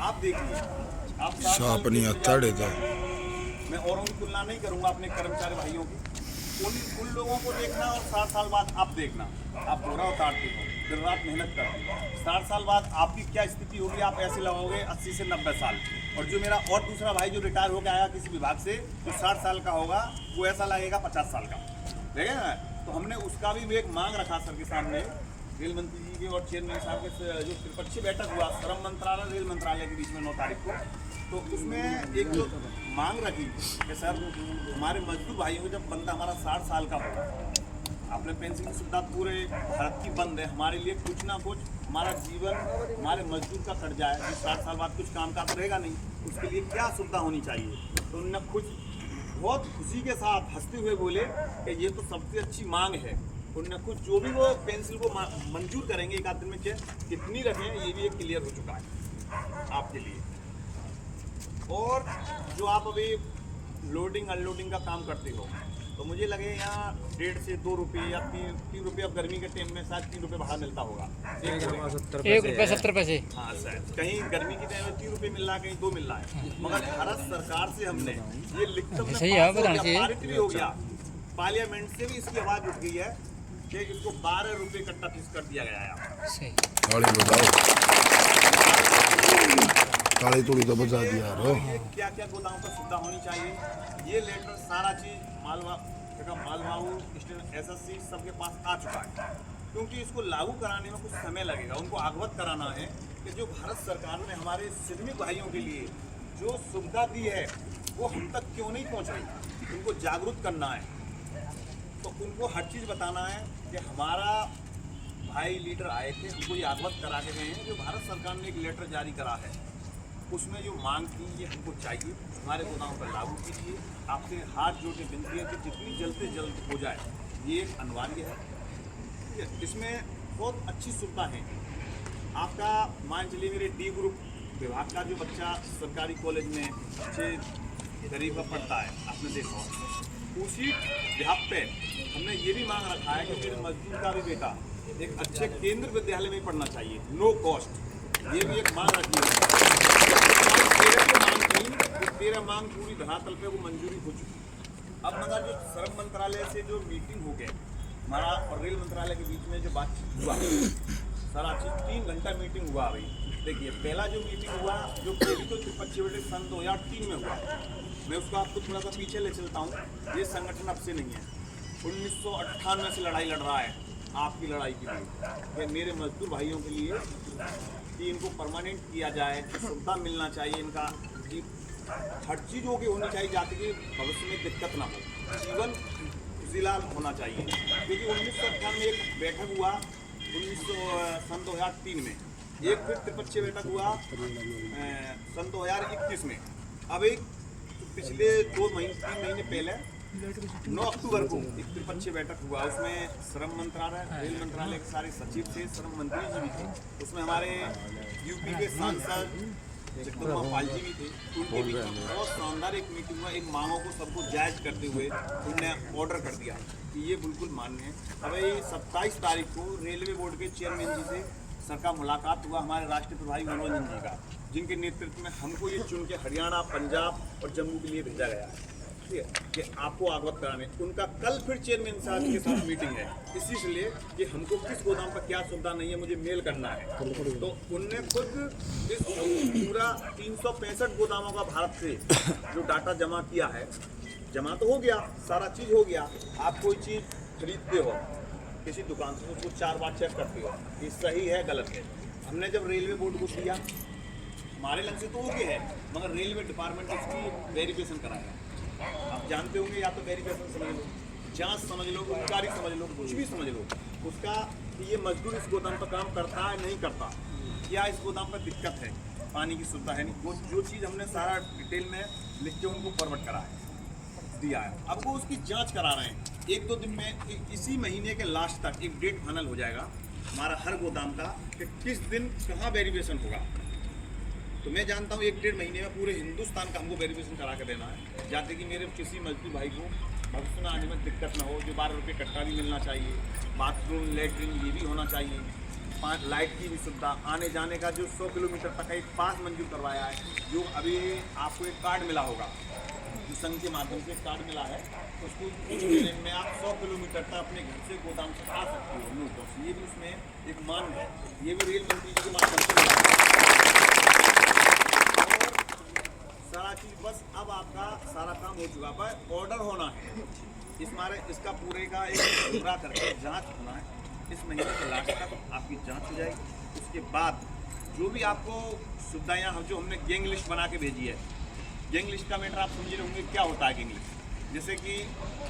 आप देखिए, आप 7 साल अपनी के अत्याड़े था। मैं औरों की तुलना नहीं करूंगा अपने कर्मचारी भाइयों की। उन लोगों को देखना और 60 साल बाद आप देखना, आप बोरा उतारते हो, दिन रात मेहनत करते हो, 60 साल बाद आपकी क्या स्थिति होगी, आप ऐसे लगाओगे 80 से 90 साल। और जो मेरा और दूसरा भाई जो रिटायर होकर आया किसी विभाग से, जो 60 साल का होगा, वो ऐसा लगेगा 50 साल का, देखें ना। तो हमने उसका भी एक मांग रखा सर के सामने, रेल मंत्री जी के और चेयरमैन साहब के जो त्रिपक्षीय बैठक हुआ श्रम मंत्रालय रेल मंत्रालय के बीच में 9 तारीख को, तो उसमें एक जो मांग रखी कि सर हमारे मजदूर भाइयों को जब बंदा हमारा 60 साल का होगा, आपने पेंशन की सुविधा पूरे भारत की बंद है, हमारे लिए कुछ ना कुछ हमारा जीवन हमारे मजदूर का कट जाए, जो 60 साल बाद कुछ काम का रहेगा नहीं, उसके लिए क्या सुविधा होनी चाहिए। तो उन्होंने बहुत खुशी के साथ हंसते हुए बोले कि ये तो सबसे अच्छी मांग है। उन्होंने कुछ जो भी वो पेंसिल को मंजूर करेंगे एक आध दिन में कितनी रखें, ये भी एक क्लियर हो चुका है आपके लिए। और जो आप अभी लोडिंग अनलोडिंग का काम करते हो, तो मुझे लगे यहाँ 1.5 से 2 रुपये या 3 रुपये, अब गर्मी के टाइम में शायद 3 रुपये भाड़ा मिलता होगा, 1 रुपये 70 पैसे। हाँ शायद कहीं गर्मी के टाइम में 3 रुपये मिल रहा है, कहीं 2 मिल रहा है। मगर भारत सरकार से हमने ये लिखित में पारित भी हो गया, पार्लियामेंट से भी इसकी आवाज़ उठ गई है कि इसको 12 रुपये कट्टा फीस कर दिया गया है। काली तोड़ी तो बजा दिया यार। क्या क्या गोदामों पर सुविधा होनी चाहिए, ये लेटर सारा चीज़ मालवाहू स्टेशन एसएससी सबके पास आ चुका है, क्योंकि इसको लागू कराने में कुछ समय लगेगा। उनको अवगत कराना है कि जो भारत सरकार ने हमारे श्रमिक भाइयों के लिए जो सुविधा दी है वो हम तक क्यों नहीं पहुंच रही, उनको जागरूक करना है। तो उनको हर चीज़ बताना है कि हमारा भाई लीडर आए थे, हमको ये अवगत करा के गए हैं जो भारत सरकार ने एक लेटर जारी करा है, उसमें जो मांग थी ये हमको चाहिए, हमारे गोदाम पर लागू कीजिए। आपसे हाथ जोड़ के विनती है कि जितनी जल्द से जल्द हो जाए, ये एक अनिवार्य है। ठीक है, इसमें बहुत अच्छी सुविधा है। आपका मान चलिए मेरे डी ग्रुप विभाग का जो बच्चा सरकारी कॉलेज में अच्छे गरीब का पढ़ता है, आपने देखा, उसी व्याप पे हमने ये भी मांग रखा है कि मेरे मजदूर का भी बेटा एक अच्छे केंद्र विद्यालय में पढ़ना चाहिए, नो कॉस्ट, ये भी एक मांग रखी है। 13 मांग पूरी धरातल पे वो मंजूरी हो चुकी। अब मगर जो श्रम मंत्रालय से जो मीटिंग हो गई हमारा और रेल मंत्रालय के बीच में जो बातचीत हुआ, सारा चीज 3 घंटा मीटिंग हुआ। अभी देखिए पहला जो मीटिंग हुआ, जो पहली तो त्रिपक्षीय बैठक सन 2003 में हुआ, मैं उसको आपको थोड़ा सा पीछे ले चलता हूँ। ये संगठन अब से नहीं है, 1998 से लड़ाई लड़ रहा है आपकी लड़ाई के लिए कि मेरे मजदूर भाइयों के लिए कि इनको परमानेंट किया जाए, सुविधा मिलना चाहिए, इनका कि हर चीज़ होनी चाहिए जाती कि भविष्य में दिक्कत ना हो, जीवन खुशहाल होना चाहिए। क्योंकि 1998 में एक बैठक हुआ, सन 2003 में एक फिर त्रिपक्षीय बैठक हुआ सन 2021 में। अब एक पिछले 3 महीने पहले 9 अक्टूबर को एक त्रिपक्षीय बैठक हुआ, उसमें श्रम मंत्रालय रेल मंत्रालय के सारे सचिव थे, श्रम मंत्री जी भी थे, उसमें हमारे यूपी के सांसद पाल जी भी थे, उनके बीच में बहुत शानदार एक मीटिंग हुआ। एक मांगों को सबको जायज करते हुए उन्होंने ऑर्डर कर दिया कि ये बिल्कुल मान्य है। अब 27 तारीख को रेलवे बोर्ड के चेयरमैन जी से सर का मुलाकात हुआ, हमारे राष्ट्रीय प्रभारी मनोज जी का, जिनके नेतृत्व में हमको ये चुन के हरियाणा, पंजाब और जम्मू के लिए भेजा गया है, ठीक है, कि आपको अवगत कराने। उनका कल फिर चेयरमैन साहब के साथ मीटिंग है, इसीलिए कि हमको किस गोदाम पर क्या सुविधा नहीं है मुझे मेल करना है। तो उनने खुद इस पूरा 365 गोदामों का भारत से जो डाटा जमा किया है, जमा तो हो गया, सारा चीज़ हो गया। आप कोई चीज़ खरीदते हो किसी दुकान से, उसको 4 बार चेक करते हो कि सही है गलत है। हमने जब रेलवे बोर्ड को दिया, हमारे लग से तो ओके है, मगर रेलवे डिपार्टमेंट इसकी वेरिफिकेशन कराया। आप जानते होंगे, या तो वेरिफिकेशन समझ लो, जांच समझ लो, इंक्वायरी समझ लो, कुछ भी समझ लो उसका कि ये मजदूर इस गोदाम पर काम करता है नहीं करता, या इस गोदाम पर दिक्कत है, पानी की सुविधा है नहीं, वो जो चीज़ हमने सारा डिटेल में लिख के उनको फॉरवर्ड करा है, दिया है। अब वो उसकी जांच करा रहे हैं। 1-2 दिन में, इसी महीने के लास्ट तक एक डेट फाइनल हो जाएगा हमारा हर गोदाम का कि किस दिन कहाँ वेरिफिकेशन होगा। तो मैं जानता हूँ 1-1.5 महीने में पूरे हिंदुस्तान का हमको वेरिफिकेशन करा के देना है, जाते कि मेरे किसी मजदूर भाई को भविष्य में आने में दिक्कत ना हो। जो 12 रुपये कट्टा भी मिलना चाहिए, बाथरूम लेटरिन ये भी होना चाहिए, लाइट की भी सुविधा, आने जाने का जो 100 किलोमीटर तक एक पास मंजूर करवाया है। जो अभी आपको एक कार्ड मिला होगा, जो संघ के माध्यम से कार्ड मिला है, उसको कुछ दिन में आप 100 किलोमीटर तक अपने घर से गोदाम से आ सकते हो नो कॉस्ट। ये भी उसमें एक मान है, ये भी रेल मंत्री जी के माध्यम से मिला है। सारा चीज़ बस अब आपका सारा काम हो चुका है, ऑर्डर होना है इसका पूरे का एक पूरा करके जांच होना है। इस महीने के लास्ट तक आपकी जांच हो जाएगी। उसके बाद जो भी आपको सुविधाएँ जो हमने गैंग लिस्ट बना के भेजी है, गैंग लिस्ट का मैटर आप समझ रहे होंगे क्या होता है गैंग लिस्ट। जैसे कि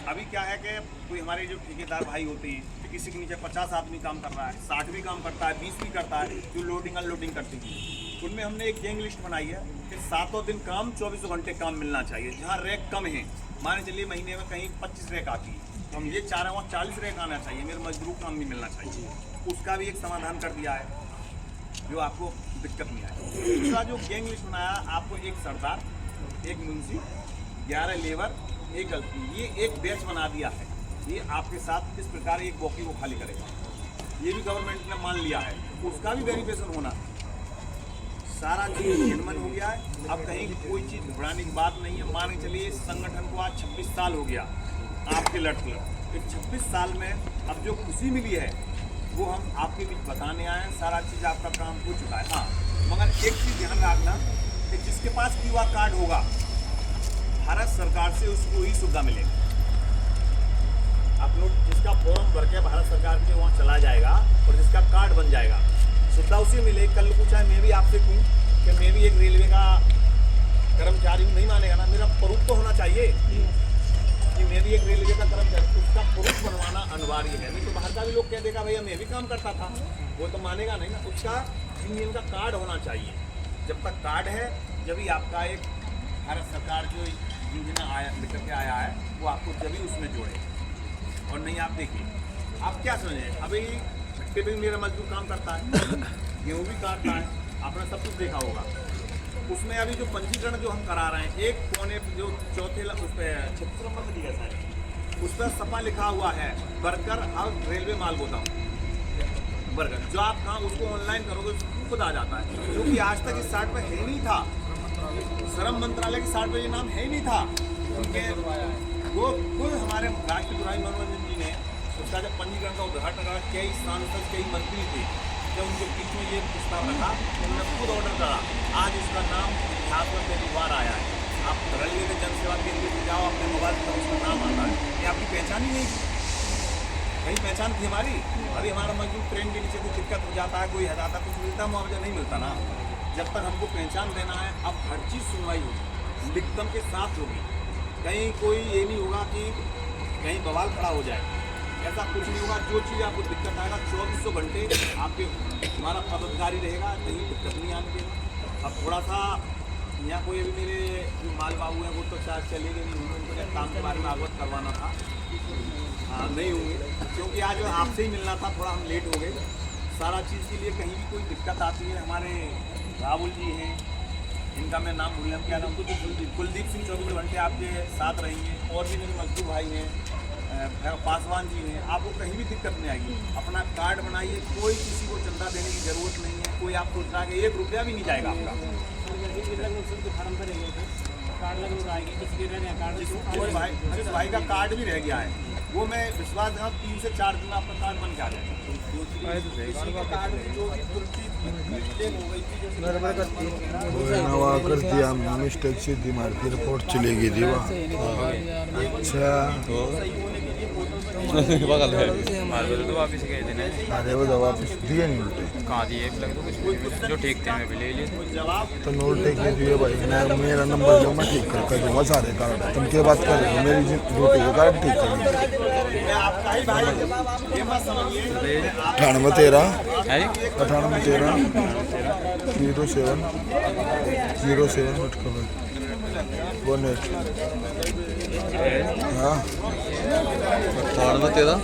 अभी क्या है कि कोई हमारे जो ठेकेदार भाई होते हैं, तो किसी के नीचे 50 आदमी काम कर रहा है, 60 भी काम करता है, 20 भी करता है, जो लोडिंग अनलोडिंग करती है, उनमें हमने एक गैंग लिस्ट बनाई है कि 7 दिन काम 24 घंटे काम मिलना चाहिए। जहाँ रैक कम है, मान चलिए महीने में कहीं 25 रैक आती है, तो हम ये चाह रहे हैं वहाँ 40 रैक आना चाहिए, मेरे मजदूर काम भी मिलना चाहिए। उसका भी एक समाधान कर दिया है, जो आपको दिक्कत नहीं आए। दूसरा जो गैंग लिस्ट बनाया, आपको एक सरदार, एक मुंशी, 11 लेबर, एक गलती, ये एक बैच बना दिया है। ये आपके साथ किस प्रकार एक बॉकी को खाली करेगा, ये भी गवर्नमेंट ने मान लिया है। उसका भी वेरिफिकेशन होना, सारा चीज़ निर्मल हो गया है। अब कहीं कोई चीज़ घबराने की बात नहीं है। मान के चलिए इस संगठन को आज 26 साल हो गया आपके लड़के, इस 26 साल में अब जो खुशी मिली है वो हम आपके बीच बताने आए हैं। सारा चीज़ आपका काम हो चुका है। हाँ, मगर एक चीज़ ध्यान रखना कि जिसके पास QR कार्ड होगा, भारत सरकार से उसको ही सुविधा मिलेगी। आप लोग जिसका फॉर्म भर के भारत सरकार के वहाँ चला जाएगा और जिसका कार्ड बन जाएगा, सुविधा उसे मिलेगी। कल को चाहे मैं भी आपसे कहूँ कि मैं भी एक रेलवे का कर्मचारी हूँ, नहीं मानेगा ना, मेरा प्रूफ तो होना चाहिए कि मैं भी एक रेलवे का कर्मचारी, उसका प्रूफ बनवाना अनिवार्य है। नहीं तो बाहर का भी लोग कह देगा भैया मैं भी काम करता था, वो तो मानेगा नहीं ना। उसका यूनियन का कार्ड होना चाहिए। जब तक कार्ड है, जब भी आपका एक भारत सरकार जो योजना आया लेकर के आया है, वो आपको जब भी उसमें जोड़े। और नहीं आप देखिए, आप क्या समझें, अभी भट्टे पे भी मेरा मजदूर काम करता है, गेहूँ भी काटता है, आपने सब कुछ देखा होगा। उसमें अभी जो पंजीकरण जो हम करा रहे हैं, एक कोने जो चौथे उस पर 36 नंबर में दिया था, उस पर सपा लिखा हुआ है वर्कर और रेलवे माल गोदाम वर्कर। जो आप काम उसको ऑनलाइन करोगे खुद आ जाता है, क्योंकि आज तक इस साइट पर है नहीं था। श्रम मंत्रालय की साइट पर ये नाम है ही नहीं था उनके। वो खुद हमारे राष्ट्रीय बुराई मनोरंजन जी ने उसका जब पंजीकरण का उद्घाटन करा, कई सांसद कई मंत्री थे, जब उनके बीच में ये प्रस्ताव रखा, उन्होंने खुद ऑर्डर करा। आज इसका नाम इतिहास में पहली बार आया है। आप रेलवे के जन सेवा केंद्र में जाओ, अपने मोबाइल पर उसका नाम आता है। ये आपकी पहचान ही नहीं थी, कहीं पहचान थी हमारी। अभी हमारा मजदूर ट्रेन के नीचे कोई दिक्कत हो जाता है, कोई हटाता, कुछ मिलता, मुआवजा नहीं मिलता ना। जब तक हमको पहचान देना है, अब हर चीज़ सुनवाई होगी, लिखतम के साथ होगी। कहीं कोई ये नहीं होगा कि कहीं बवाल खड़ा हो जाए, ऐसा कुछ नहीं होगा। जो चीज़ आपको दिक्कत आएगा 2400 घंटे आपके हमारा पदाधिकारी रहेगा, कहीं दिक्कत नहीं आने देगा। अब थोड़ा सा यहाँ कोई अभी मेरे जो माल बाबू हैं वो तो शायद चलेंगे नहीं, उनको काम के बारे में अवगत करवाना था, हाँ नहीं होंगे, क्योंकि आज आपसे ही मिलना था, थोड़ा हम लेट हो गए। सारा चीज़ के लिए कहीं भी कोई दिक्कत आती है, हमारे राहुल जी हैं, इनका मैं नाम भूल क्या नाम, तो कुलदीप सिंह 24 घंटे आपके साथ रहेंगे। और भी मेरे मजदूर भाई हैं, पासवान जी हैं, आपको कहीं भी दिक्कत नहीं आएगी। अपना कार्ड बनाइए, कोई किसी को चंदा देने की ज़रूरत नहीं है। कोई आप सोच रहा है कि 1 रुपया भी नहीं जाएगा आपका। जिस भाई का कार्ड भी रह गया है, वो मैं विश्वास है 3 से 4 दिन में आपका कार्ड बन के आ जाएगा। नवा कर दिया मिस्टेक सीधी मार के रिपोर्ट चली गई थी वहाँ। अच्छा बगल है तो वापस गए थे ना। अरे वो दवा वापस दिए नहीं उल्टे, कहाँ दिए लग तो कुछ जो ठीक थे मैं भी ले लिए। तो नोट टेक नहीं दिए भाई। मैं मेरा नंबर जो मैं ठीक कर दूँगा सारे कार्ड। तुम क्या बात कर रहे हो, मेरी ड्यूटी का कार्ड ठीक कर दूँगा। 98 13 07 18 हाँ 98 13